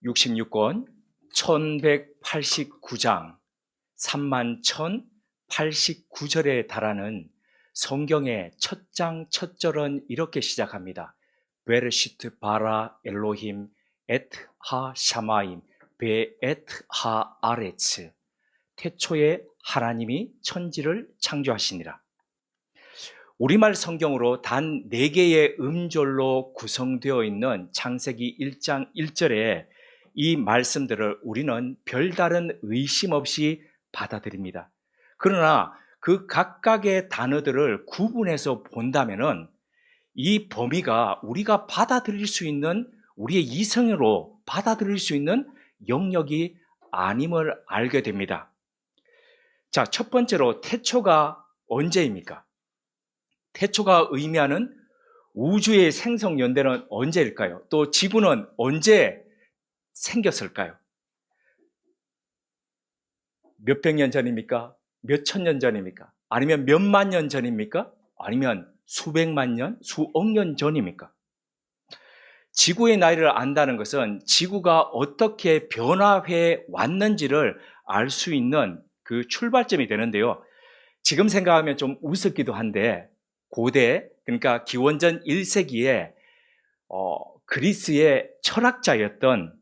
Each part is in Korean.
66권 1189장 31,089절에 달하는 성경의 첫 장 첫 절은 이렇게 시작합니다. 베르시트 바라 엘로힘 에트 하 샤마임 베 에트 하 아레츠. 태초에 하나님이 천지를 창조하시니라. 우리말 성경으로 단 4개의 음절로 구성되어 있는 창세기 1장 1절에 이 말씀들을 우리는 별다른 의심 없이 받아들입니다. 그러나 그 각각의 단어들을 구분해서 본다면은 이 범위가 우리가 받아들일 수 있는, 우리의 이성으로 받아들일 수 있는 영역이 아님을 알게 됩니다. 자, 첫 번째로 태초가 언제입니까? 태초가 의미하는 우주의 생성 연대는 언제일까요? 또 지구는 언제 생겼을까요? 몇백 년 전입니까? 몇천 년 전입니까? 아니면 몇만 년 전입니까? 아니면 수백만 년, 수억 년 전입니까? 지구의 나이를 안다는 것은 지구가 어떻게 변화해 왔는지를 알 수 있는 그 출발점이 되는데요. 지금 생각하면 좀 우습기도 한데 고대, 그러니까 기원전 1세기에 그리스의 철학자였던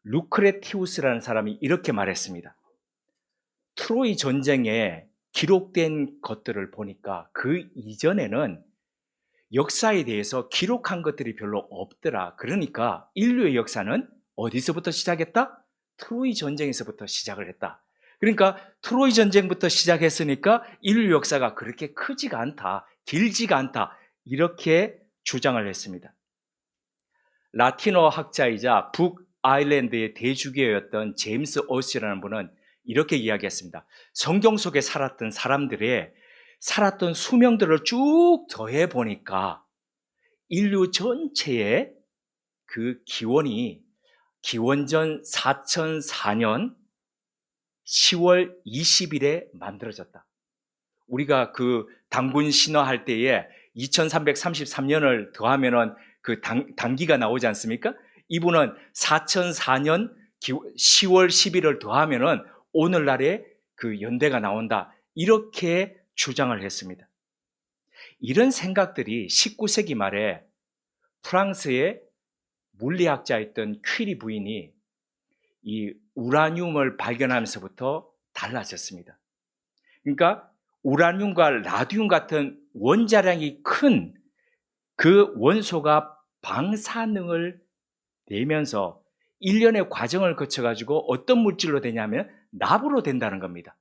루크레티우스라는 사람이 이렇게 말했습니다. 트로이 전쟁에 기록된 것들을 보니까 그 이전에는 역사에 대해서 기록한 것들이 별로 없더라. 그러니까 인류의 역사는 어디서부터 시작했다? 트로이 전쟁에서부터 시작을 했다. 그러니까 트로이 전쟁부터 시작했으니까 인류 역사가 그렇게 크지가 않다, 길지가 않다, 이렇게 주장을 했습니다. 라틴어 학자이자 북아일랜드의 대주교였던 제임스 오스라는 분은 이렇게 이야기했습니다. 성경 속에 살았던 사람들의 살았던 수명들을 쭉 더해 보니까 인류 전체의 그 기원이 기원전 4004년 10월 20일에 만들어졌다. 우리가 그 당군 신화할 때에 2333년을 더하면은 그 단기가 나오지 않습니까? 이분은 4004년 10월 10일을 더하면은 오늘날의 그 연대가 나온다. 이렇게 주장을 했습니다. 이런 생각들이 19세기 말에 프랑스의 물리학자였던 퀴리 부인이 이 우라늄을 발견하면서부터 달라졌습니다. 그러니까 우라늄과 라듐 같은 원자량이 큰 그 원소가 방사능을 내면서 일련의 과정을 거쳐가지고 어떤 물질로 되냐면 납으로 된다는 겁니다.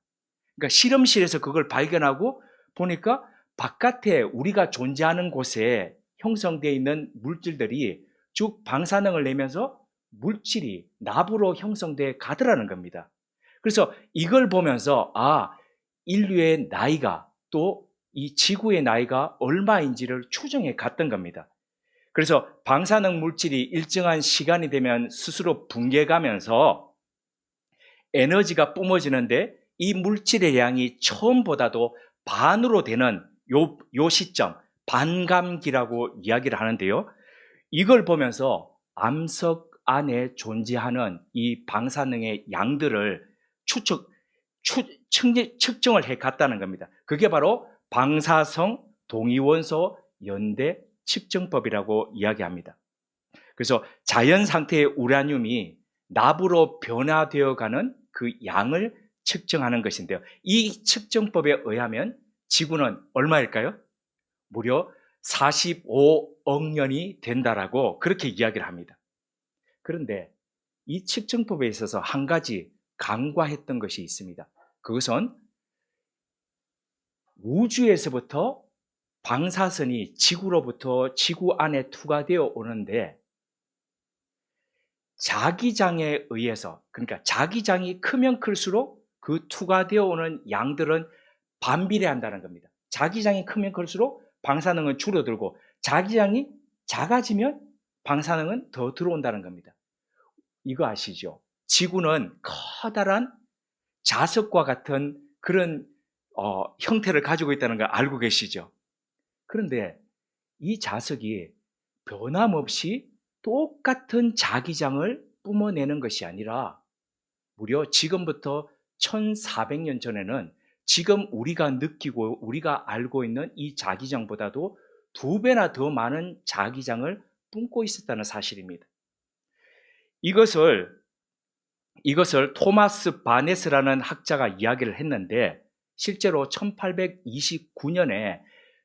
그러니까 실험실에서 그걸 발견하고 보니까 바깥에 우리가 존재하는 곳에 형성되어 있는 물질들이 쭉 방사능을 내면서 물질이 납으로 형성돼 가더라는 겁니다. 그래서 이걸 보면서 인류의 나이가 또 이 지구의 나이가 얼마인지를 추정해 갔던 겁니다. 그래서 방사능 물질이 일정한 시간이 되면 스스로 붕괴가면서 에너지가 뿜어지는데 이 물질의 양이 처음보다도 반으로 되는 요 시점, 반감기라고 이야기를 하는데요. 이걸 보면서 암석 안에 존재하는 이 방사능의 양들을 측정을 해 갔다는 겁니다. 그게 바로 방사성 동위원소 연대 측정법이라고 이야기합니다. 그래서 자연 상태의 우라늄이 납으로 변화되어가는 그 양을 측정하는 것인데요. 이 측정법에 의하면 지구는 얼마일까요? 무려 45억 년이 된다라고 그렇게 이야기를 합니다. 그런데 이 측정법에 있어서 한 가지 간과했던 것이 있습니다. 그것은 우주에서부터 방사선이 지구로부터 지구 안에 투과되어 오는데 자기장에 의해서, 그러니까 자기장이 크면 클수록 그 투과되어 오는 양들은 반비례한다는 겁니다. 자기장이 크면 클수록 방사능은 줄어들고 자기장이 작아지면 방사능은 더 들어온다는 겁니다. 이거 아시죠? 지구는 커다란 자석과 같은 그런 형태를 가지고 있다는 걸 알고 계시죠? 그런데 이 자석이 변함없이 똑같은 자기장을 뿜어내는 것이 아니라 무려 지금부터 1400년 전에는 지금 우리가 느끼고 우리가 알고 있는 이 자기장보다도 2배나 더 많은 자기장을 뿜고 있었다는 사실입니다. 이것을 토마스 바네스라는 학자가 이야기를 했는데, 실제로 1829년에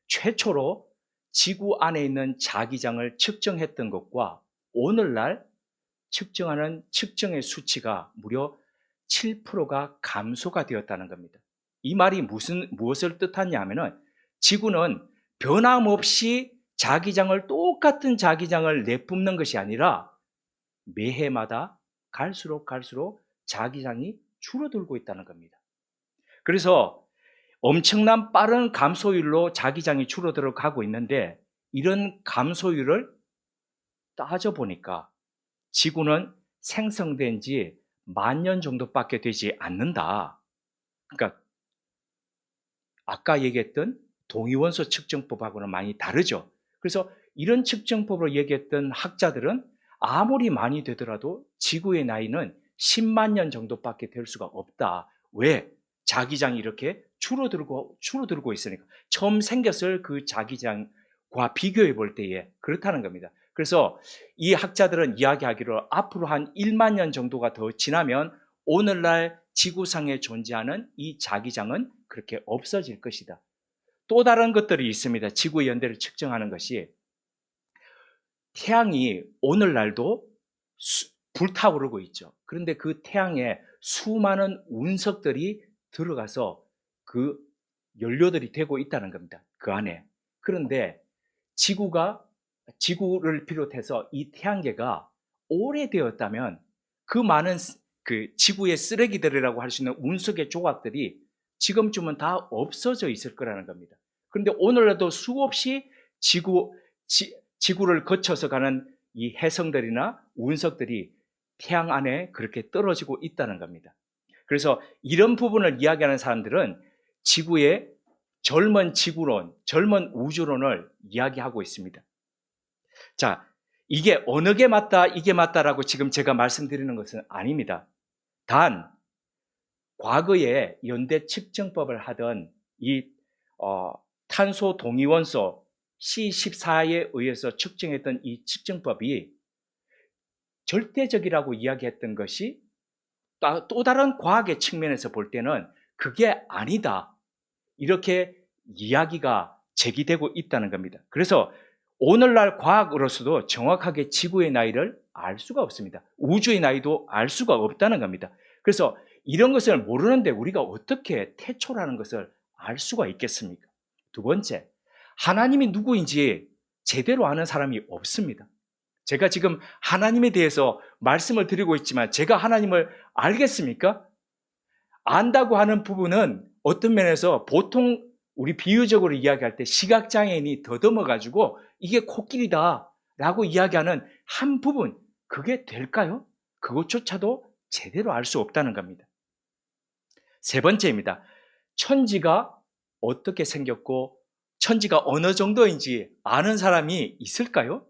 최초로 지구 안에 있는 자기장을 측정했던 것과 오늘날 측정하는 측정의 수치가 무려 7%가 감소가 되었다는 겁니다. 이 말이 무엇을 뜻하냐 하면은, 지구는 변함없이 똑같은 자기장을 내뿜는 것이 아니라 매해마다 갈수록 자기장이 줄어들고 있다는 겁니다. 그래서 엄청난 빠른 감소율로 자기장이 줄어들어 가고 있는데, 이런 감소율을 따져보니까 지구는 생성된 지 10,000년 정도밖에 되지 않는다. 그러니까 아까 얘기했던 동위원소 측정법하고는 많이 다르죠. 그래서 이런 측정법으로 얘기했던 학자들은 아무리 많이 되더라도 지구의 나이는 10만 년 정도밖에 될 수가 없다. 왜? 자기장이 이렇게 줄어들고 있으니까. 처음 생겼을 그 자기장과 비교해 볼 때에 그렇다는 겁니다. 그래서 이 학자들은 이야기하기로 앞으로 한 1만 년 정도가 더 지나면 오늘날 지구상에 존재하는 이 자기장은 그렇게 없어질 것이다. 또 다른 것들이 있습니다. 지구의 연대를 측정하는 것이, 태양이 오늘날도 불타오르고 있죠. 그런데 그 태양에 수많은 운석들이 들어가서 그 연료들이 되고 있다는 겁니다. 그 안에. 그런데 지구를 비롯해서 이 태양계가 오래되었다면 그 많은 그 지구의 쓰레기들이라고 할 수 있는 운석의 조각들이 지금쯤은 다 없어져 있을 거라는 겁니다. 그런데 오늘날도 수없이 지구를 거쳐서 가는 이 해성들이나 운석들이 태양 안에 그렇게 떨어지고 있다는 겁니다. 그래서 이런 부분을 이야기하는 사람들은 지구의 젊은 지구론, 젊은 우주론을 이야기하고 있습니다. 자, 이게 어느 게 맞다, 이게 맞다라고 지금 제가 말씀드리는 것은 아닙니다. 단, 과거에 연대 측정법을 하던 이 탄소 동위원소 C14에 의해서 측정했던 이 측정법이 절대적이라고 이야기했던 것이 또 다른 과학의 측면에서 볼 때는 그게 아니다. 이렇게 이야기가 제기되고 있다는 겁니다. 그래서 오늘날 과학으로서도 정확하게 지구의 나이를 알 수가 없습니다. 우주의 나이도 알 수가 없다는 겁니다. 그래서 이런 것을 모르는데 우리가 어떻게 태초라는 것을 알 수가 있겠습니까? 두 번째, 하나님이 누구인지 제대로 아는 사람이 없습니다. 제가 지금 하나님에 대해서 말씀을 드리고 있지만 제가 하나님을 알겠습니까? 안다고 하는 부분은 어떤 면에서 보통 우리 비유적으로 이야기할 때 시각장애인이 더듬어가지고 이게 코끼리다 라고 이야기하는 한 부분, 그게 될까요? 그것조차도 제대로 알 수 없다는 겁니다. 세 번째입니다. 천지가 어떻게 생겼고 천지가 어느 정도인지 아는 사람이 있을까요?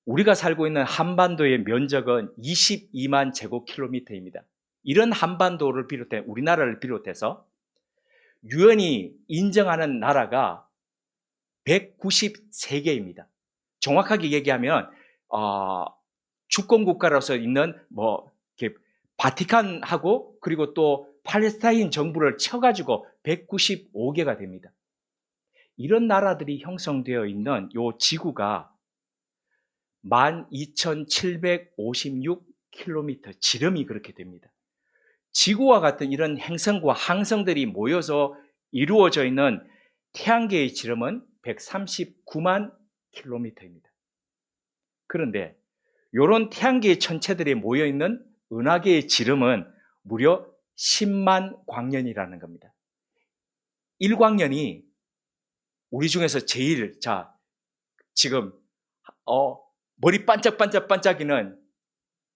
우리가 살고 있는 한반도의 면적은 22만 제곱킬로미터입니다. 이런 한반도를 비롯해 우리나라를 비롯해서 유엔이 인정하는 나라가 193개입니다. 정확하게 얘기하면 주권 국가로서 있는 이렇게 바티칸하고 그리고 또 팔레스타인 정부를 쳐가지고 195개가 됩니다. 이런 나라들이 형성되어 있는 이 지구가 12,756km 지름이 그렇게 됩니다. 지구와 같은 이런 행성과 항성들이 모여서 이루어져 있는 태양계의 지름은 139만 킬로미터입니다. 그런데 이런 태양계의 천체들이 모여있는 은하계의 지름은 무려 10만 광년이라는 겁니다. 1광년이 우리 중에서 제일 지금 머리 반짝반짝이는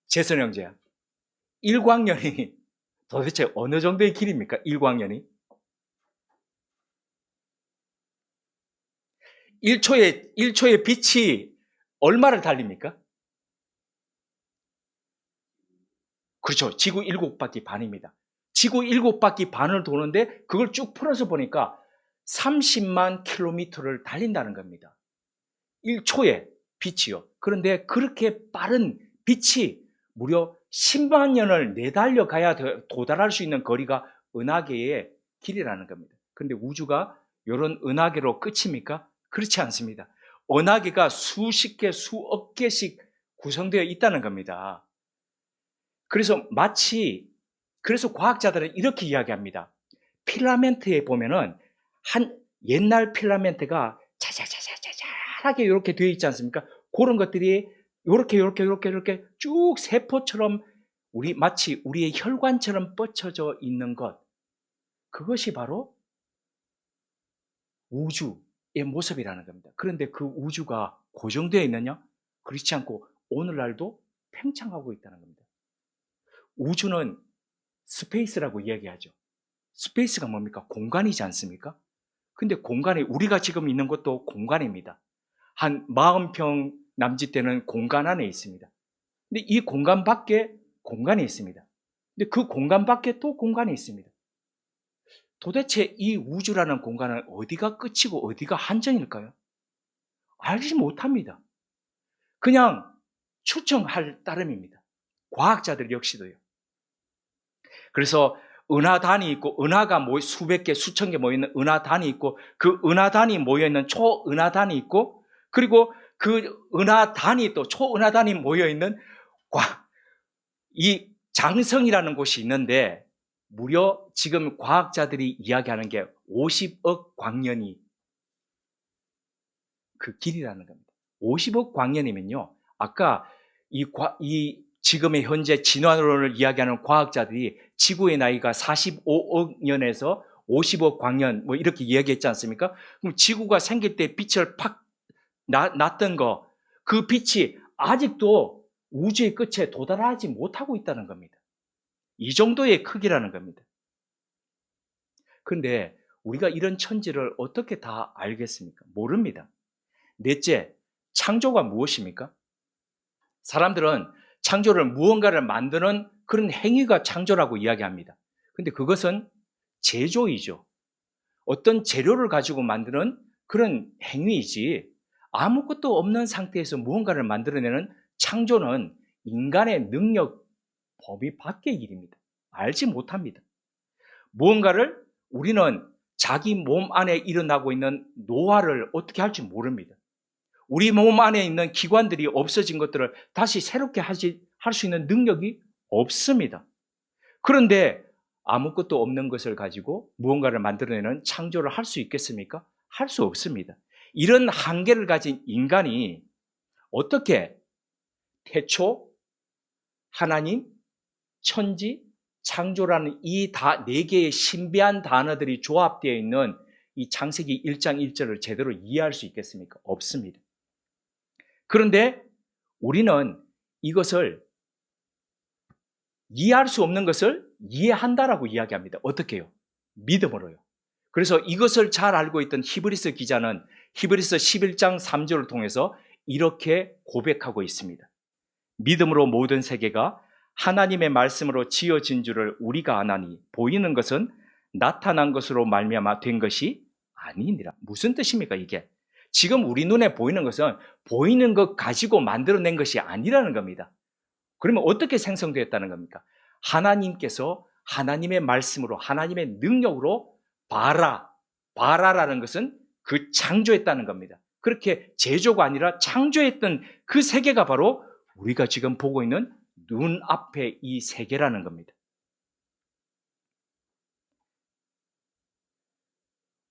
재선 형제야. 1광년이 도대체 어느 정도의 길입니까? 1광년이 1초에 빛이 얼마를 달립니까? 그렇죠. 지구 7바퀴 반입니다. 지구 7바퀴 반을 도는데 그걸 쭉 풀어서 보니까 30만 킬로미터를 달린다는 겁니다. 1초에 빛이요. 그런데 그렇게 빠른 빛이 무려 10만 년을 내달려 가야 도달할 수 있는 거리가 은하계의 길이라는 겁니다. 그런데 우주가 이런 은하계로 끝입니까? 그렇지 않습니다. 은하계가 수십 개, 수억 개씩 구성되어 있다는 겁니다. 그래서 그래서 과학자들은 이렇게 이야기합니다. 필라멘트에 보면은 옛날 필라멘트가 자자자자자자하게 이렇게 되어 있지 않습니까? 그런 것들이 이렇게 쭉 세포처럼 마치 우리의 혈관처럼 뻗쳐져 있는 것, 그것이 바로 우주의 모습이라는 겁니다. 그런데 그 우주가 고정되어 있느냐? 그렇지 않고 오늘날도 팽창하고 있다는 겁니다. 우주는 스페이스라고 이야기하죠. 스페이스가 뭡니까? 공간이지 않습니까? 근데 공간에 우리가 지금 있는 것도 공간입니다. 한 40평 남짓 되는 공간 안에 있습니다. 근데 이 공간 밖에 공간이 있습니다. 근데 그 공간 밖에 또 공간이 있습니다. 도대체 이 우주라는 공간은 어디가 끝이고 어디가 한정일까요? 알지 못합니다. 그냥 추정할 따름입니다. 과학자들 역시도요. 그래서 은하단이 있고, 은하가 수백 개, 수천 개 모여있는 은하단이 있고, 그 은하단이 모여있는 초은하단이 있고, 그리고 그 은하단이 또 초은하단이 모여있는 이 장성이라는 곳이 있는데, 무려 지금 과학자들이 이야기하는 게 50억 광년이 그 길이라는 겁니다. 50억 광년이면요, 아까 지금의 현재 진화론을 이야기하는 과학자들이 지구의 나이가 45억 년에서 50억 광년 이렇게 이야기했지 않습니까? 그럼 지구가 생길 때 빛을 팍 났던 거, 그 빛이 아직도 우주의 끝에 도달하지 못하고 있다는 겁니다. 이 정도의 크기라는 겁니다. 그런데 우리가 이런 천지를 어떻게 다 알겠습니까? 모릅니다. 넷째, 창조가 무엇입니까? 사람들은 창조를 무언가를 만드는 그런 행위가 창조라고 이야기합니다. 근데 그것은 제조이죠. 어떤 재료를 가지고 만드는 그런 행위이지, 아무것도 없는 상태에서 무언가를 만들어내는 창조는 인간의 능력 범위 밖의 일입니다. 알지 못합니다. 무언가를 우리는 자기 몸 안에 일어나고 있는 노화를 어떻게 할지 모릅니다. 우리 몸 안에 있는 기관들이 없어진 것들을 다시 새롭게 할 수 있는 능력이 없습니다. 그런데 아무것도 없는 것을 가지고 무언가를 만들어내는 창조를 할 수 있겠습니까? 할 수 없습니다. 이런 한계를 가진 인간이 어떻게 태초, 하나님, 천지, 창조라는 이 네 개의 신비한 단어들이 조합되어 있는 이 창세기 1장 1절을 제대로 이해할 수 있겠습니까? 없습니다. 그런데 우리는 이것을 이해할 수 없는 것을 이해한다라고 이야기합니다. 어떻게 해요? 믿음으로요. 그래서 이것을 잘 알고 있던 히브리서 기자는 히브리서 11장 3절을 통해서 이렇게 고백하고 있습니다. 믿음으로 모든 세계가 하나님의 말씀으로 지어진 줄을 우리가 아나니 보이는 것은 나타난 것으로 말미암아 된 것이 아니니라. 무슨 뜻입니까 이게? 지금 우리 눈에 보이는 것은 보이는 것 가지고 만들어낸 것이 아니라는 겁니다. 그러면 어떻게 생성되었다는 겁니까? 하나님께서 하나님의 말씀으로 하나님의 능력으로 바라라는 것은 그 창조했다는 겁니다. 그렇게 제조가 아니라 창조했던 그 세계가 바로 우리가 지금 보고 있는 눈앞에 이 세계라는 겁니다.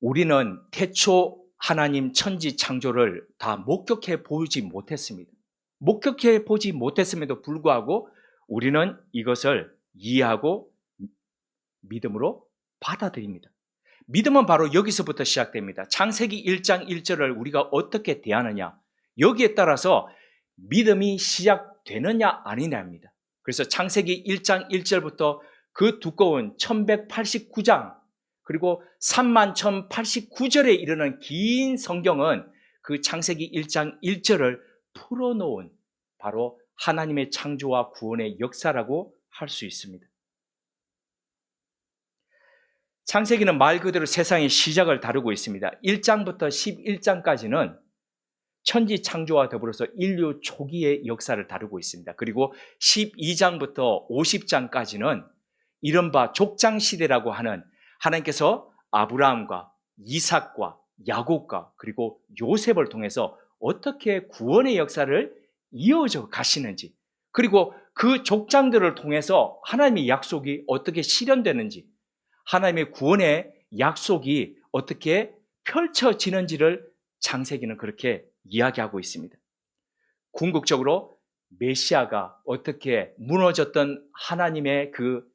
우리는 태초 하나님 천지 창조를 다 목격해 보지 못했습니다. 목격해 보지 못했음에도 불구하고 우리는 이것을 이해하고 믿음으로 받아들입니다. 믿음은 바로 여기서부터 시작됩니다. 창세기 1장 1절을 우리가 어떻게 대하느냐, 여기에 따라서 믿음이 시작되느냐 아니냐입니다. 그래서 창세기 1장 1절부터 그 두꺼운 1189장 그리고 31,089절에 이르는 긴 성경은 그 창세기 1장 1절을 풀어놓은 바로 하나님의 창조와 구원의 역사라고 할 수 있습니다. 창세기는 말 그대로 세상의 시작을 다루고 있습니다. 1장부터 11장까지는 천지 창조와 더불어서 인류 초기의 역사를 다루고 있습니다. 그리고 12장부터 50장까지는 이른바 족장시대라고 하는 하나님께서 아브라함과 이삭과 야곱과 그리고 요셉을 통해서 어떻게 구원의 역사를 이어져 가시는지, 그리고 그 족장들을 통해서 하나님의 약속이 어떻게 실현되는지, 하나님의 구원의 약속이 어떻게 펼쳐지는지를 창세기는 그렇게 이야기하고 있습니다. 궁극적으로 메시아가 어떻게 무너졌던 하나님의 그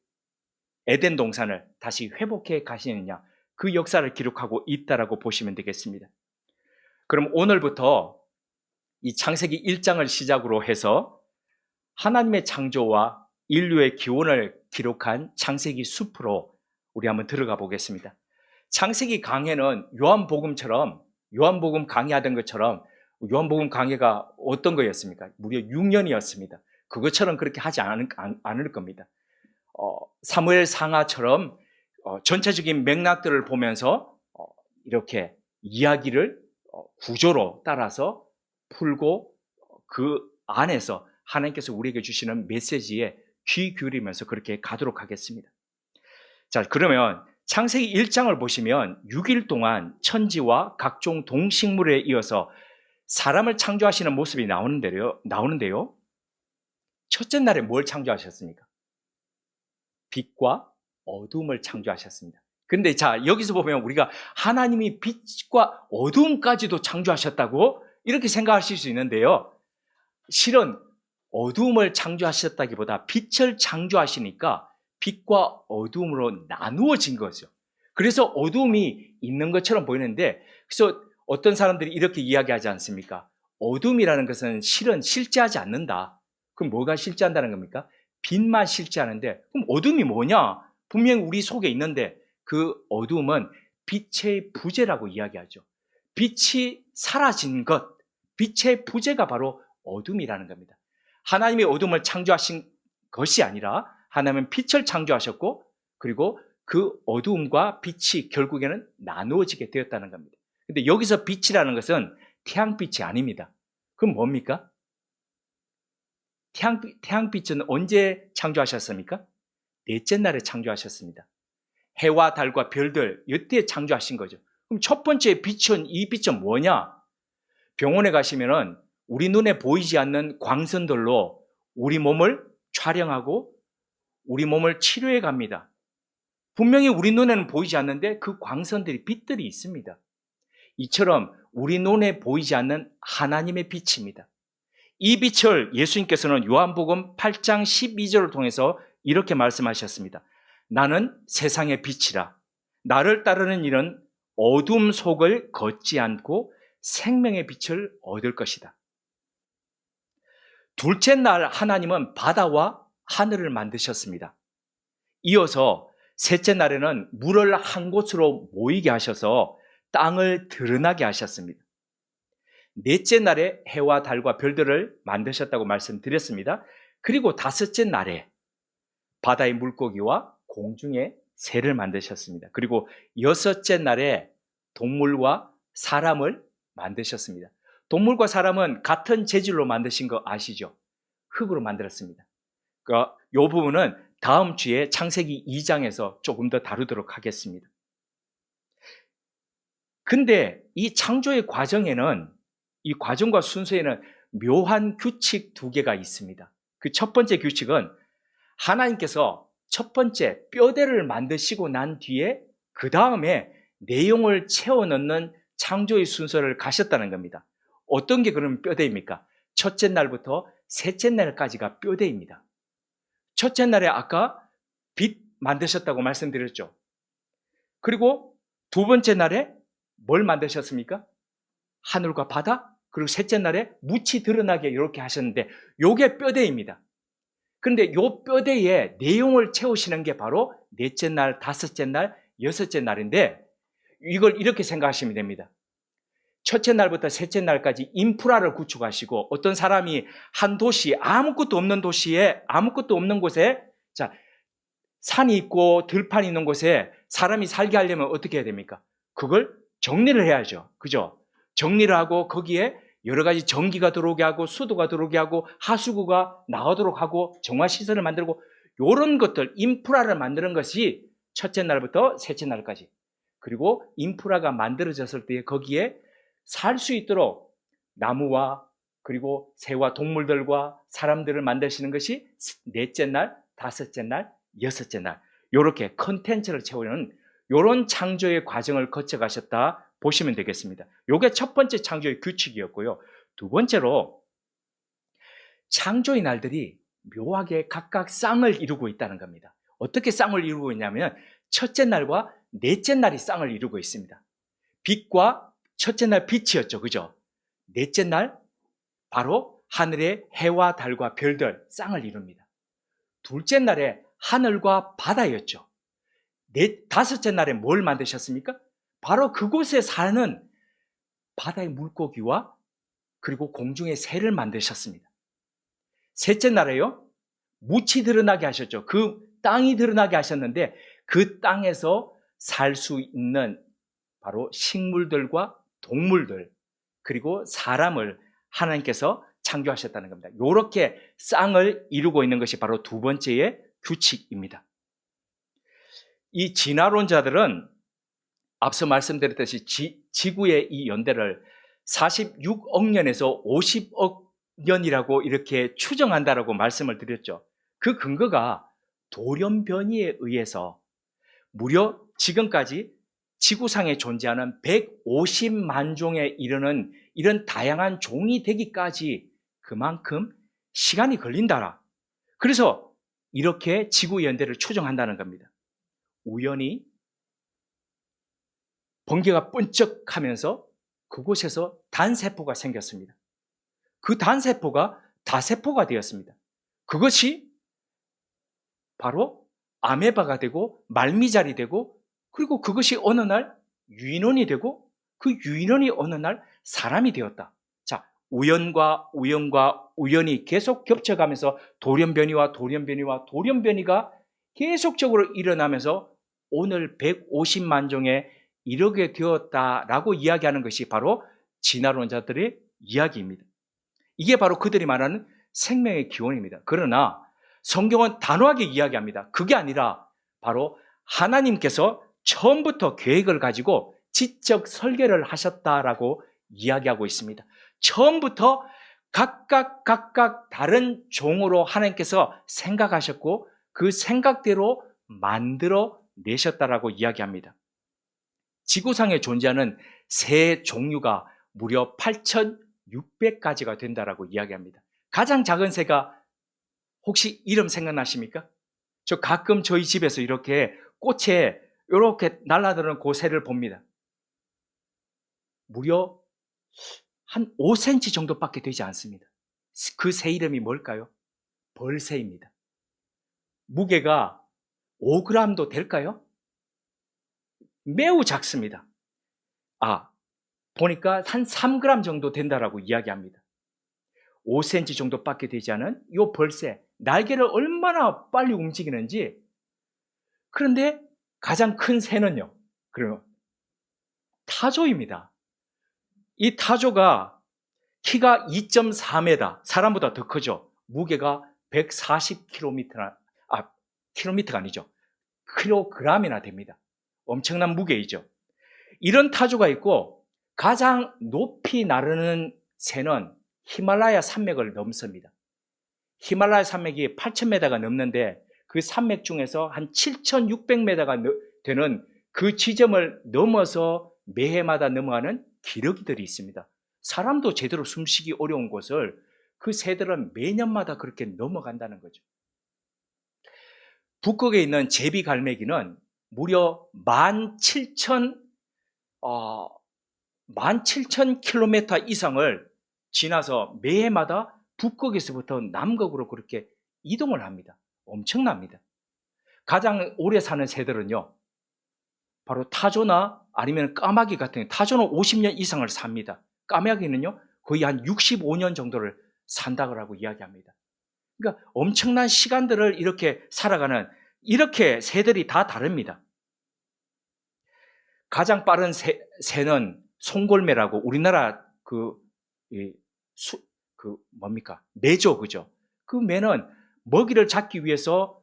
에덴 동산을 다시 회복해 가시느냐, 그 역사를 기록하고 있다라고 보시면 되겠습니다. 그럼 오늘부터 이 창세기 1장을 시작으로 해서 하나님의 창조와 인류의 기원을 기록한 창세기 숲으로 우리 한번 들어가 보겠습니다. 창세기 강해는 요한복음 강의하던 것처럼 요한복음 강해가 어떤 거였습니까? 무려 6년이었습니다. 그것처럼 그렇게 하지 않을 겁니다. 사무엘 상하처럼 전체적인 맥락들을 보면서 이렇게 이야기를 구조로 따라서 풀고 그 안에서 하나님께서 우리에게 주시는 메시지에 귀 기울이면서 그렇게 가도록 하겠습니다. 자, 그러면 창세기 1장을 보시면 6일 동안 천지와 각종 동식물에 이어서 사람을 창조하시는 모습이 나오는데요. 첫째 날에 뭘 창조하셨습니까? 빛과 어둠을 창조하셨습니다. 근데 자, 여기서 보면 우리가 하나님이 빛과 어둠까지도 창조하셨다고 이렇게 생각하실 수 있는데요. 실은 어둠을 창조하셨다기보다 빛을 창조하시니까 빛과 어둠으로 나누어진 거죠. 그래서 어둠이 있는 것처럼 보이는데, 그래서 어떤 사람들이 이렇게 이야기하지 않습니까? 어둠이라는 것은 실은 실제하지 않는다. 그럼 뭐가 실제한다는 겁니까? 빛만 실제하는데, 그럼 어둠이 뭐냐? 분명히 우리 속에 있는데 그 어둠은 빛의 부재라고 이야기하죠. 빛이 사라진 것, 빛의 부재가 바로 어둠이라는 겁니다. 하나님의 어둠을 창조하신 것이 아니라 하나님은 빛을 창조하셨고, 그리고 그 어둠과 빛이 결국에는 나누어지게 되었다는 겁니다. 근데 여기서 빛이라는 것은 태양빛이 아닙니다. 그럼 뭡니까? 태양빛은 언제 창조하셨습니까? 넷째 날에 창조하셨습니다. 해와 달과 별들, 이때 창조하신 거죠. 그럼 첫 번째 빛은, 이 빛은 뭐냐? 병원에 가시면은 우리 눈에 보이지 않는 광선들로 우리 몸을 촬영하고 우리 몸을 치료해 갑니다. 분명히 우리 눈에는 보이지 않는데 그 광선들이, 빛들이 있습니다. 이처럼 우리 눈에 보이지 않는 하나님의 빛입니다. 이 빛을 예수님께서는 요한복음 8장 12절을 통해서 이렇게 말씀하셨습니다. 나는 세상의 빛이라. 나를 따르는 이는 어둠 속을 걷지 않고 생명의 빛을 얻을 것이다. 둘째 날 하나님은 바다와 하늘을 만드셨습니다. 이어서 셋째 날에는 물을 한 곳으로 모이게 하셔서 땅을 드러나게 하셨습니다. 넷째 날에 해와 달과 별들을 만드셨다고 말씀드렸습니다. 그리고 다섯째 날에 바다의 물고기와 공중의 새를 만드셨습니다. 그리고 여섯째 날에 동물과 사람을 만드셨습니다. 동물과 사람은 같은 재질로 만드신 거 아시죠? 흙으로 만들었습니다. 그러니까 이 부분은 다음 주에 창세기 2장에서 조금 더 다루도록 하겠습니다. 근데 이 창조의 과정에는, 이 과정과 순서에는 묘한 규칙 두 개가 있습니다. 그 첫 번째 규칙은 하나님께서 첫 번째 뼈대를 만드시고 난 뒤에 그 다음에 내용을 채워 넣는 창조의 순서를 가셨다는 겁니다. 어떤 게 그러면 뼈대입니까? 첫째 날부터 셋째 날까지가 뼈대입니다. 첫째 날에 아까 빛 만드셨다고 말씀드렸죠. 그리고 두 번째 날에 뭘 만드셨습니까? 하늘과 바다, 그리고 셋째 날에 묻이 드러나게 이렇게 하셨는데 요게 뼈대입니다. 그런데 요 뼈대에 내용을 채우시는 게 바로 넷째 날, 다섯째 날, 여섯째 날인데, 이걸 이렇게 생각하시면 됩니다. 첫째 날부터 셋째 날까지 인프라를 구축하시고, 어떤 사람이 한 도시, 아무것도 없는 도시에, 아무것도 없는 곳에 자, 산이 있고 들판이 있는 곳에 사람이 살게 하려면 어떻게 해야 됩니까? 그걸 정리를 해야죠. 그죠? 정리를 하고 거기에 여러 가지 전기가 들어오게 하고 수도가 들어오게 하고 하수구가 나오도록 하고 정화시설을 만들고 이런 것들, 인프라를 만드는 것이 첫째 날부터 셋째 날까지. 그리고 인프라가 만들어졌을 때 거기에 살 수 있도록 나무와 그리고 새와 동물들과 사람들을 만드시는 것이 넷째 날, 다섯째 날, 여섯째 날 이렇게 컨텐츠를 채우는 이런 창조의 과정을 거쳐가셨다 보시면 되겠습니다. 이게 첫 번째 창조의 규칙이었고요. 두 번째로 창조의 날들이 묘하게 각각 쌍을 이루고 있다는 겁니다. 어떻게 쌍을 이루고 있냐면 첫째 날과 넷째 날이 쌍을 이루고 있습니다. 빛과 첫째 날 빛이었죠. 그죠? 넷째 날 바로 하늘의 해와 달과 별들 쌍을 이룹니다. 둘째 날에 하늘과 바다였죠. 다섯째 날에 뭘 만드셨습니까? 바로 그곳에 사는 바다의 물고기와 그리고 공중의 새를 만드셨습니다. 셋째 날에요, 묻이 드러나게 하셨죠. 그 땅이 드러나게 하셨는데 그 땅에서 살 수 있는 바로 식물들과 동물들 그리고 사람을 하나님께서 창조하셨다는 겁니다. 이렇게 쌍을 이루고 있는 것이 바로 두 번째의 규칙입니다. 이 진화론자들은 앞서 말씀드렸듯이 지구의 이 연대를 46억 년에서 50억 년이라고 이렇게 추정한다라고 말씀을 드렸죠. 그 근거가 돌연변이에 의해서 무려 지금까지 지구상에 존재하는 150만 종에 이르는 이런 다양한 종이 되기까지 그만큼 시간이 걸린다라. 그래서 이렇게 지구 연대를 추정한다는 겁니다. 우연히 번개가 번쩍하면서 그곳에서 단세포가 생겼습니다. 그 단세포가 다세포가 되었습니다. 그것이 바로 아메바가 되고 말미잘이 되고 그리고 그것이 어느 날 유인원이 되고 그 유인원이 어느 날 사람이 되었다. 자, 우연과 우연이 계속 겹쳐가면서 돌연변이와 돌연변이가 계속적으로 일어나면서 오늘 150만 종에 이르게 되었다라고 이야기하는 것이 바로 진화론자들의 이야기입니다. 이게 바로 그들이 말하는 생명의 기원입니다. 그러나 성경은 단호하게 이야기합니다. 그게 아니라 바로 하나님께서 처음부터 계획을 가지고 지적 설계를 하셨다라고 이야기하고 있습니다. 처음부터 각각 다른 종으로 하나님께서 생각하셨고 그 생각대로 만들어 내셨다라고 이야기합니다. 지구상에 존재하는 새 종류가 무려 8,600가지가 된다라고 이야기합니다. 가장 작은 새가 혹시 이름 생각나십니까? 저 가끔 저희 집에서 이렇게 꽃에 이렇게 날아드는 그 새를 봅니다. 무려 한 5cm 정도밖에 되지 않습니다. 그 새 이름이 뭘까요? 벌새입니다. 무게가 5g도 될까요? 매우 작습니다. 보니까 한 3g 정도 된다라고 이야기합니다. 5cm 정도밖에 되지 않은 이 벌새, 날개를 얼마나 빨리 움직이는지. 그런데 가장 큰 새는요, 그러면 타조입니다. 이 타조가 키가 2.4m, 사람보다 더 크죠. 무게가 140kg나, 킬로미터가 아니죠. 킬로그램이나 됩니다. 엄청난 무게이죠. 이런 타조가 있고 가장 높이 나르는 새는 히말라야 산맥을 넘습니다. 히말라야 산맥이 8,000m가 넘는데 그 산맥 중에서 한 7,600m가 되는 그 지점을 넘어서 매해마다 넘어가는 기러기들이 있습니다. 사람도 제대로 숨쉬기 어려운 곳을 그 새들은 매년마다 그렇게 넘어간다는 거죠. 북극에 있는 제비갈매기는 무려 17,000km 이상을 지나서 매해마다 북극에서부터 남극으로 그렇게 이동을 합니다. 엄청납니다. 가장 오래 사는 새들은요, 바로 타조나 아니면 까마귀 같은, 타조는 50년 이상을 삽니다. 까마귀는요, 거의 한 65년 정도를 산다고 이야기합니다. 그러니까 엄청난 시간들을 이렇게 살아가는, 이렇게 새들이 다 다릅니다. 가장 빠른 새는 송골매라고, 우리나라 매죠, 그죠? 그 매는 먹이를 잡기 위해서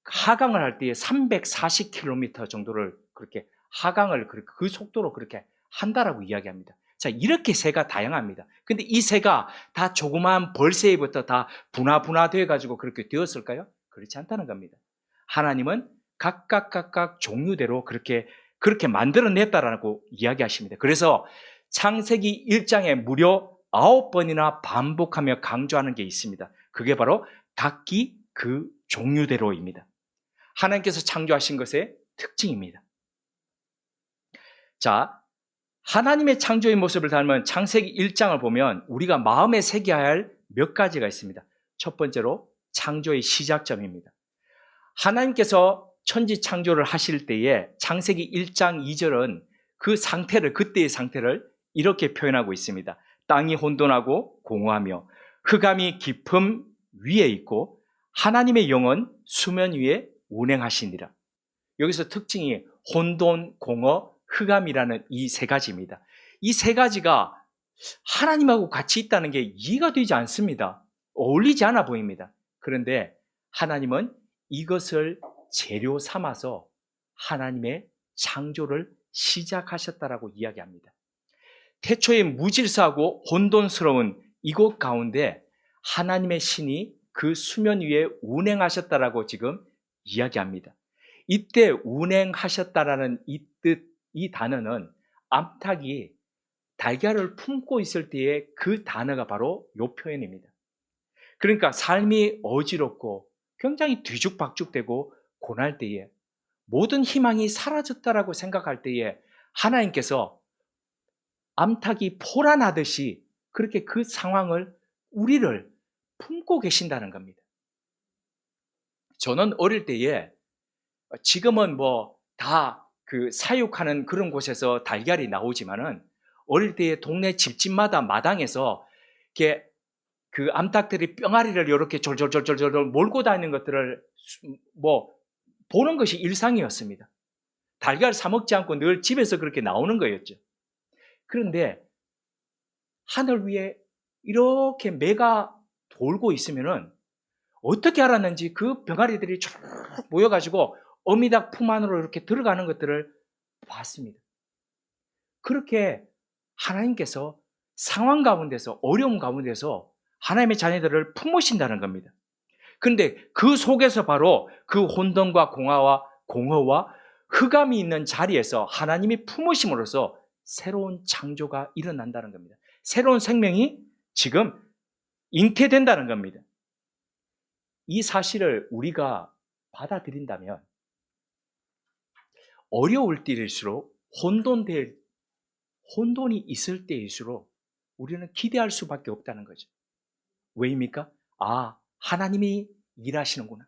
하강을 할 때에 340km 정도를 그렇게 하강을 그 속도로 그렇게 한다라고 이야기합니다. 자, 이렇게 새가 다양합니다. 근데 이 새가 다 조그마한 벌새부터 다 분화되어 가지고 그렇게 되었을까요? 그렇지 않다는 겁니다. 하나님은 각각 종류대로 그렇게 만들어냈다라고 이야기하십니다. 그래서 창세기 1장에 무려 9번이나 반복하며 강조하는 게 있습니다. 그게 바로 각기 그 종류대로입니다. 하나님께서 창조하신 것의 특징입니다. 자, 하나님의 창조의 모습을 닮은 창세기 1장을 보면 우리가 마음에 새겨야 할 몇 가지가 있습니다. 첫 번째로 창조의 시작점입니다. 하나님께서 천지 창조를 하실 때에 창세기 1장 2절은 그때의 상태를 이렇게 표현하고 있습니다. 땅이 혼돈하고 공허하며 흑암이 깊음 위에 있고 하나님의 영은 수면 위에 운행하시니라. 여기서 특징이 혼돈, 공허, 흑암이라는 이 세 가지입니다. 이 세 가지가 하나님하고 같이 있다는 게 이해가 되지 않습니다. 어울리지 않아 보입니다. 그런데 하나님은 이것을 재료 삼아서 하나님의 창조를 시작하셨다라고 이야기합니다. 태초에 무질서하고 혼돈스러운 이곳 가운데 하나님의 신이 그 수면 위에 운행하셨다라고 지금 이야기합니다. 이때 운행하셨다라는 이 단어는 암탉이 달걀을 품고 있을 때의 그 단어가 바로 이 표현입니다. 그러니까 삶이 어지럽고 굉장히 뒤죽박죽되고 고날 때에 모든 희망이 사라졌다라고 생각할 때에 하나님께서 암탉이 포란하듯이 그렇게 그 상황을 우리를 품고 계신다는 겁니다. 저는 어릴 때에 지금은 다 사육하는 그런 곳에서 달걀이 나오지만은 어릴 때에 동네 집집마다 마당에서 이렇게 그 암탉들이 뿅아리를 이렇게 졸졸졸졸 몰고 다니는 것들을 보는 것이 일상이었습니다. 달걀 사 먹지 않고 늘 집에서 그렇게 나오는 거였죠. 그런데 하늘 위에 이렇게 매가 돌고 있으면은 어떻게 알았는지 그 병아리들이 쭉 모여가지고 어미닭 품 안으로 이렇게 들어가는 것들을 봤습니다. 그렇게 하나님께서 상황 가운데서, 어려움 가운데서 하나님의 자녀들을 품으신다는 겁니다. 그런데 그 속에서 바로 그 혼돈과 공허와 흑암이 있는 자리에서 하나님이 품으심으로써 새로운 창조가 일어난다는 겁니다. 새로운 생명이 지금 잉태된다는 겁니다. 이 사실을 우리가 받아들인다면 어려울 때일수록 혼돈이 있을 때일수록 우리는 기대할 수밖에 없다는 거죠. 왜입니까? 하나님이 일하시는구나.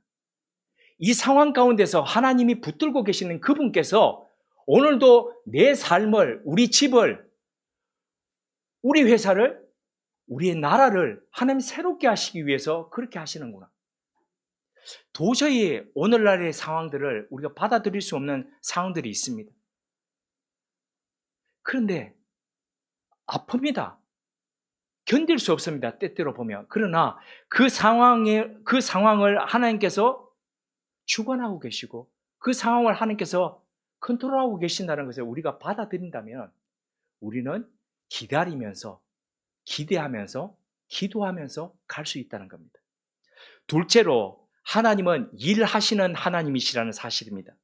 이 상황 가운데서 하나님이 붙들고 계시는 그분께서 오늘도 내 삶을, 우리 집을, 우리 회사를, 우리의 나라를 하나님 새롭게 하시기 위해서 그렇게 하시는구나. 도저히 오늘날의 상황들을 우리가 받아들일 수 없는 상황들이 있습니다. 그런데 아픕니다. 견딜 수 없습니다. 때때로 보면. 그러나 그 상황을 하나님께서 주관하고 계시고 그 상황을 하나님께서 컨트롤하고 계신다는 것을 우리가 받아들인다면 우리는 기다리면서, 기대하면서, 기도하면서 갈 수 있다는 겁니다. 둘째로 하나님은 일하시는 하나님이시라는 사실입니다.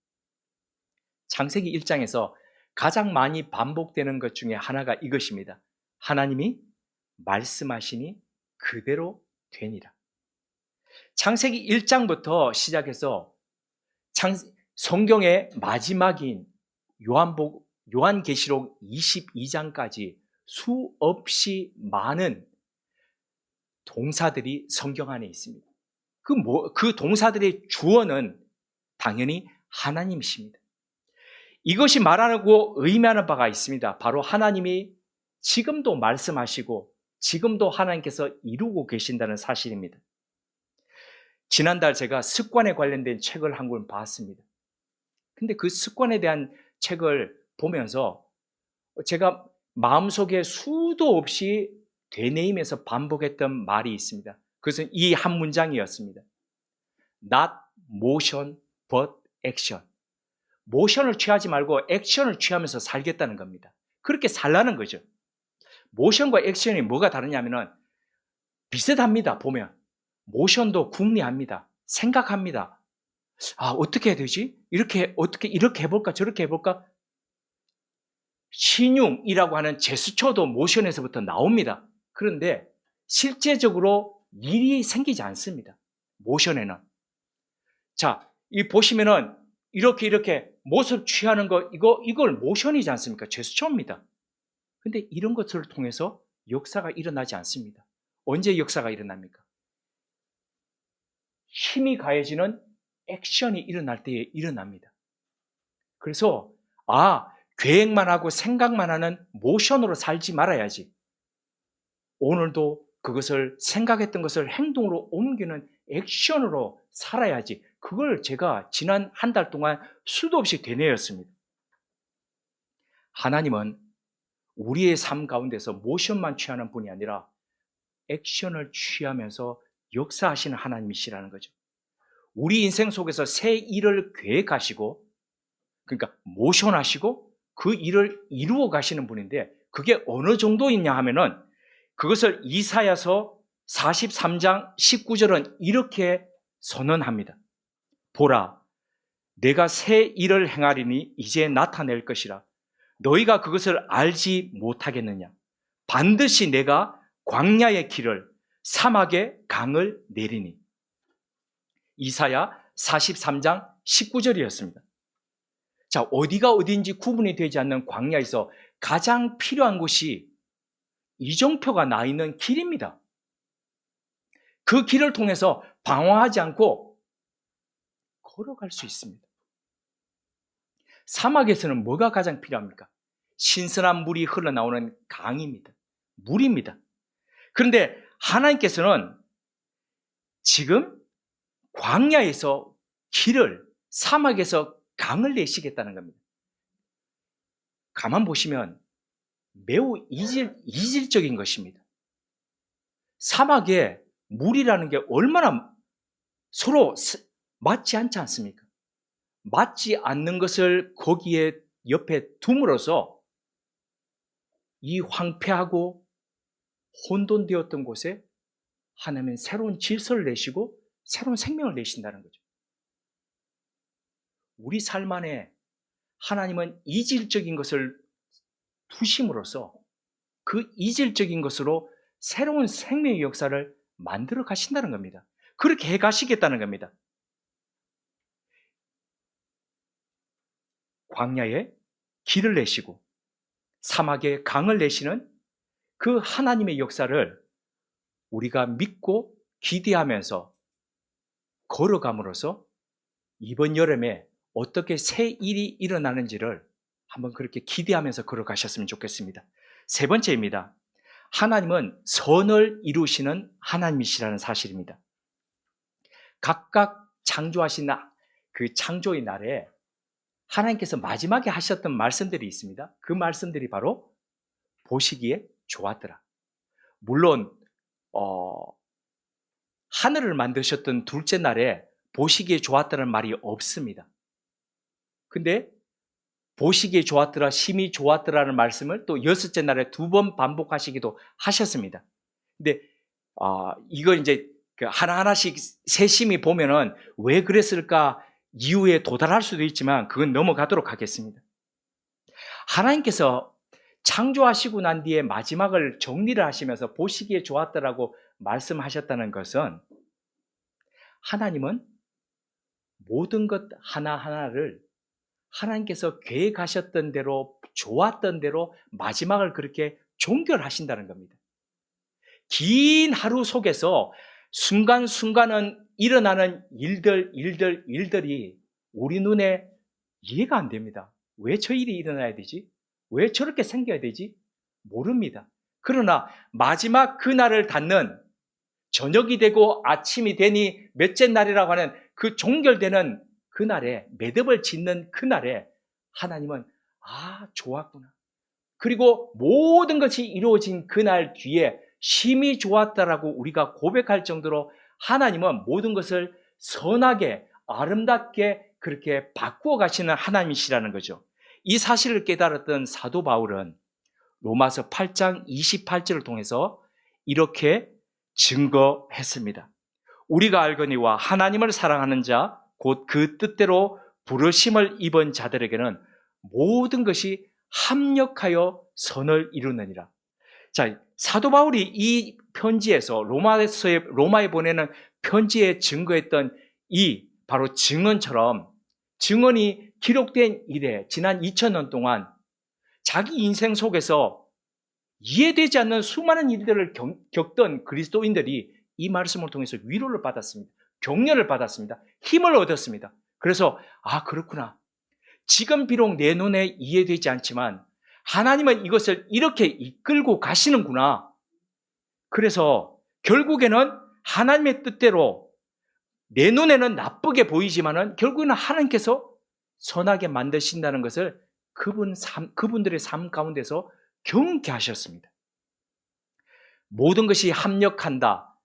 창세기 1장에서 가장 많이 반복되는 것 중에 하나가 이것입니다. 하나님이 말씀하시니 그대로 되니라. 창세기 1장부터 시작해서 성경의 마지막인 요한계시록 22장까지 수없이 많은 동사들이 성경 안에 있습니다. 그 동사들의 주어는 당연히 하나님이십니다. 이것이 말하고 의미하는 바가 있습니다. 바로 하나님이 지금도 말씀하시고 지금도 하나님께서 이루고 계신다는 사실입니다. 지난달 제가 습관에 관련된 책을 한 권 봤습니다. 근데 그 습관에 대한 책을 보면서 제가 마음속에 수도 없이 되뇌이면서 반복했던 말이 있습니다. 그것은 이 한 문장이었습니다. Not motion but action. 모션을 취하지 말고 액션을 취하면서 살겠다는 겁니다. 그렇게 살라는 거죠. 모션과 액션이 뭐가 다르냐면은 비슷합니다. 보면 모션도 궁리합니다. 생각합니다. 아, 어떻게 해야 되지? 이렇게 해볼까? 저렇게 해볼까? 신용이라고 하는 제스처도 모션에서부터 나옵니다. 그런데 실제적으로 일이 생기지 않습니다. 모션에는. 자, 이 보시면은 이렇게 모습 취하는 거, 이걸 모션이지 않습니까? 제스처입니다. 근데 이런 것들을 통해서 역사가 일어나지 않습니다. 언제 역사가 일어납니까? 힘이 가해지는 액션이 일어날 때에 일어납니다. 그래서 계획만 하고 생각만 하는 모션으로 살지 말아야지. 오늘도 그것을 생각했던 것을 행동으로 옮기는 액션으로 살아야지. 그걸 제가 지난 한 달 동안 수도 없이 되뇌었습니다. 하나님은 우리의 삶 가운데서 모션만 취하는 분이 아니라 액션을 취하면서 역사하시는 하나님이시라는 거죠. 우리 인생 속에서 새 일을 계획하시고, 그러니까 모션하시고 그 일을 이루어 가시는 분인데, 그게 어느 정도 있냐 하면은 그것을 이사야서 43장 19절은 이렇게 선언합니다. 보라, 내가 새 일을 행하리니 이제 나타낼 것이라. 너희가 그것을 알지 못하겠느냐? 반드시 내가 광야의 길을, 사막의 강을 내리니. 이사야 43장 19절이었습니다. 자, 어디가 어디인지 구분이 되지 않는 광야에서 가장 필요한 곳이 이정표가 나 있는 길입니다. 그 길을 통해서 방황하지 않고 걸어갈 수 있습니다. 사막에서는 뭐가 가장 필요합니까? 신선한 물이 흘러나오는 강입니다. 물입니다. 그런데 하나님께서는 지금 광야에서 길을, 사막에서 강을 내시겠다는 겁니다. 가만 보시면 매우 이질적인 것입니다. 사막에 물이라는 게 얼마나 서로 맞지 않지 않습니까? 맞지 않는 것을 거기에 옆에 둠으로써 이 황폐하고 혼돈되었던 곳에 하나님은 새로운 질서를 내시고 새로운 생명을 내신다는 거죠. 우리 삶 안에 하나님은 이질적인 것을 두심으로써 그 이질적인 것으로 새로운 생명의 역사를 만들어 가신다는 겁니다. 그렇게 해 가시겠다는 겁니다. 광야에 길을 내시고 사막에 강을 내시는 그 하나님의 역사를 우리가 믿고 기대하면서 걸어감으로써 이번 여름에 어떻게 새 일이 일어나는지를 한번 그렇게 기대하면서 걸어가셨으면 좋겠습니다. 세 번째입니다. 하나님은 선을 이루시는 하나님이시라는 사실입니다. 각각 창조하신 그 창조의 날에 하나님께서 마지막에 하셨던 말씀들이 있습니다. 그 말씀들이 바로 보시기에 좋았더라. 물론 하늘을 만드셨던 둘째 날에 보시기에 좋았다는 말이 없습니다. 근데 보시기에 좋았더라, 심히 좋았더라는 말씀을 또 여섯째 날에 2번 반복하시기도 하셨습니다. 근데 이걸 이제 하나하나씩 세심히 보면은 왜 그랬을까 이유에 도달할 수도 있지만 그건 넘어가도록 하겠습니다. 하나님께서 창조하시고 난 뒤에 마지막을 정리를 하시면서 보시기에 좋았더라고 말씀하셨다는 것은 하나님은 모든 것 하나하나를 하나님께서 계획하셨던 대로 좋았던 대로 마지막을 그렇게 종결하신다는 겁니다. 긴 하루 속에서 순간순간은 일어나는 일들이 우리 눈에 이해가 안 됩니다. 왜 저 일이 일어나야 되지? 왜 저렇게 생겨야 되지? 모릅니다. 그러나 마지막 그날을 닫는 저녁이 되고 아침이 되니 몇째 날이라고 하는 그 종결되는 그날에, 매듭을 짓는 그날에 하나님은 좋았구나. 그리고 모든 것이 이루어진 그날 뒤에 심히 좋았다라고 우리가 고백할 정도로 하나님은 모든 것을 선하게, 아름답게 그렇게 바꾸어 가시는 하나님이시라는 거죠. 이 사실을 깨달았던 사도 바울은 로마서 8장 28절을 통해서 이렇게 증거했습니다. 우리가 알거니와 하나님을 사랑하는 자, 곧 그 뜻대로 부르심을 입은 자들에게는 모든 것이 합력하여 선을 이루느니라. 자, 사도 바울이 이 편지에서 로마에 보내는 편지에 증거했던 이 바로 증언처럼, 증언이 기록된 이래 지난 2000년 동안 자기 인생 속에서 이해되지 않는 수많은 일들을 겪던 그리스도인들이 이 말씀을 통해서 위로를 받았습니다. 격려를 받았습니다. 힘을 얻었습니다. 그래서 그렇구나. 지금 비록 내 눈에 이해되지 않지만 하나님은 이것을 이렇게 이끌고 가시는구나. 그래서 결국에는 하나님의 뜻대로 내 눈에는 나쁘게 보이지만은 결국에는 하나님께서 선하게 만드신다는 것을 그분들의 삶 가운데서 경험케 하셨습니다. 모든 것이 합력한다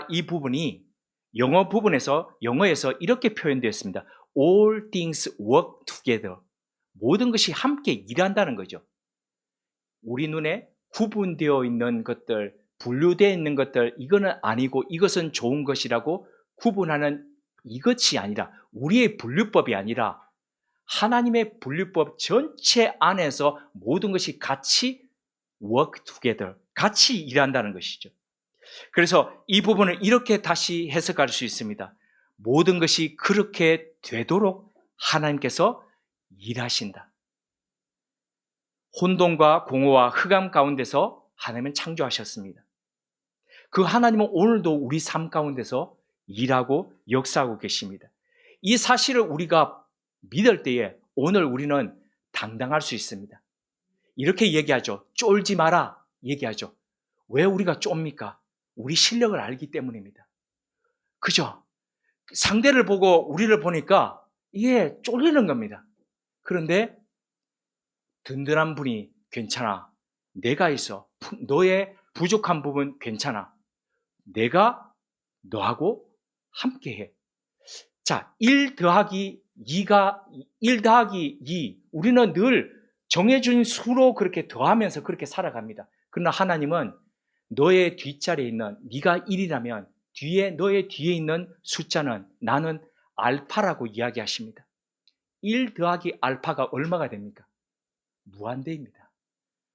이 부분이 영어에서 이렇게 표현되었습니다. All things work together. 모든 것이 함께 일한다는 거죠. 우리 눈에 구분되어 있는 것들, 분류되어 있는 것들, 이거는 아니고 이것은 좋은 것이라고 구분하는 이것이 아니라, 우리의 분류법이 아니라 하나님의 분류법 전체 안에서 모든 것이 같이 work together, 같이 일한다는 것이죠. 그래서 이 부분을 이렇게 다시 해석할 수 있습니다. 모든 것이 그렇게 되도록 하나님께서 일하신다. 혼돈과 공허와 흑암 가운데서 하나님은 창조하셨습니다. 그 하나님은 오늘도 우리 삶 가운데서 일하고 역사하고 계십니다. 이 사실을 우리가 믿을 때에 오늘 우리는 당당할 수 있습니다. 이렇게 얘기하죠. 쫄지 마라 얘기하죠. 왜 우리가 쫍니까? 우리 실력을 알기 때문입니다. 그죠? 상대를 보고 우리를 보니까 이게 쫄리는 겁니다. 그런데 든든한 분이 괜찮아. 내가 있어. 너의 부족한 부분 괜찮아. 내가 너하고 함께해. 자, 1 더하기 2, 우리는 늘 정해준 수로 그렇게 더하면서 그렇게 살아갑니다. 그러나 하나님은 너의 뒷자리에 있는, 네가 1이라면 너의 뒤에 있는 숫자는 나는 알파라고 이야기하십니다. 1 더하기 알파가 얼마가 됩니까? 무한대입니다.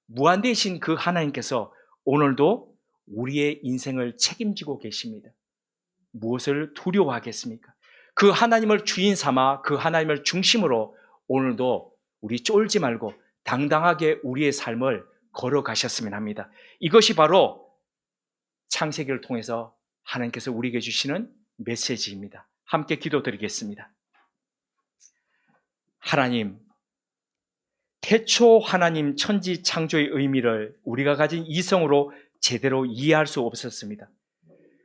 무한대이신 그 하나님께서 오늘도 우리의 인생을 책임지고 계십니다. 무엇을 두려워하겠습니까? 그 하나님을 주인 삼아 그 하나님을 중심으로 오늘도 우리 쫄지 말고 당당하게 우리의 삶을 걸어가셨으면 합니다. 이것이 바로 창세기를 통해서 하나님께서 우리에게 주시는 메시지입니다. 함께 기도드리겠습니다. 하나님, 태초 하나님 천지 창조의 의미를 우리가 가진 이성으로 제대로 이해할 수 없었습니다.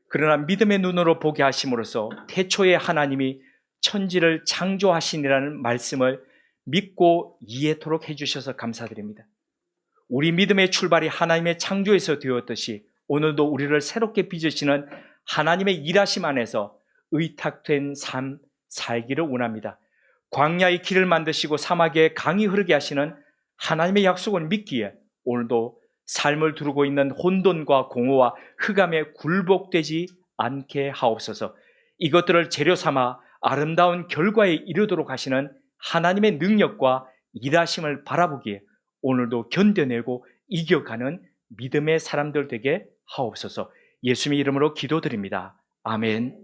그러나 믿음의 눈으로 보게 하심으로써 태초에 하나님이 천지를 창조하시니라는 말씀을 믿고 이해토록 해주셔서 감사드립니다. 우리 믿음의 출발이 하나님의 창조에서 되었듯이 오늘도 우리를 새롭게 빚으시는 하나님의 일하심 안에서 의탁된 삶 살기를 원합니다. 광야의 길을 만드시고 사막에 강이 흐르게 하시는 하나님의 약속을 믿기에 오늘도 삶을 두르고 있는 혼돈과 공허와 흑암에 굴복되지 않게 하옵소서. 이것들을 재료 삼아 아름다운 결과에 이르도록 하시는 하나님의 능력과 일하심을 바라보기에 오늘도 견뎌내고 이겨가는 믿음의 사람들 되게 하옵소서. 예수님의 이름으로 기도드립니다. 아멘.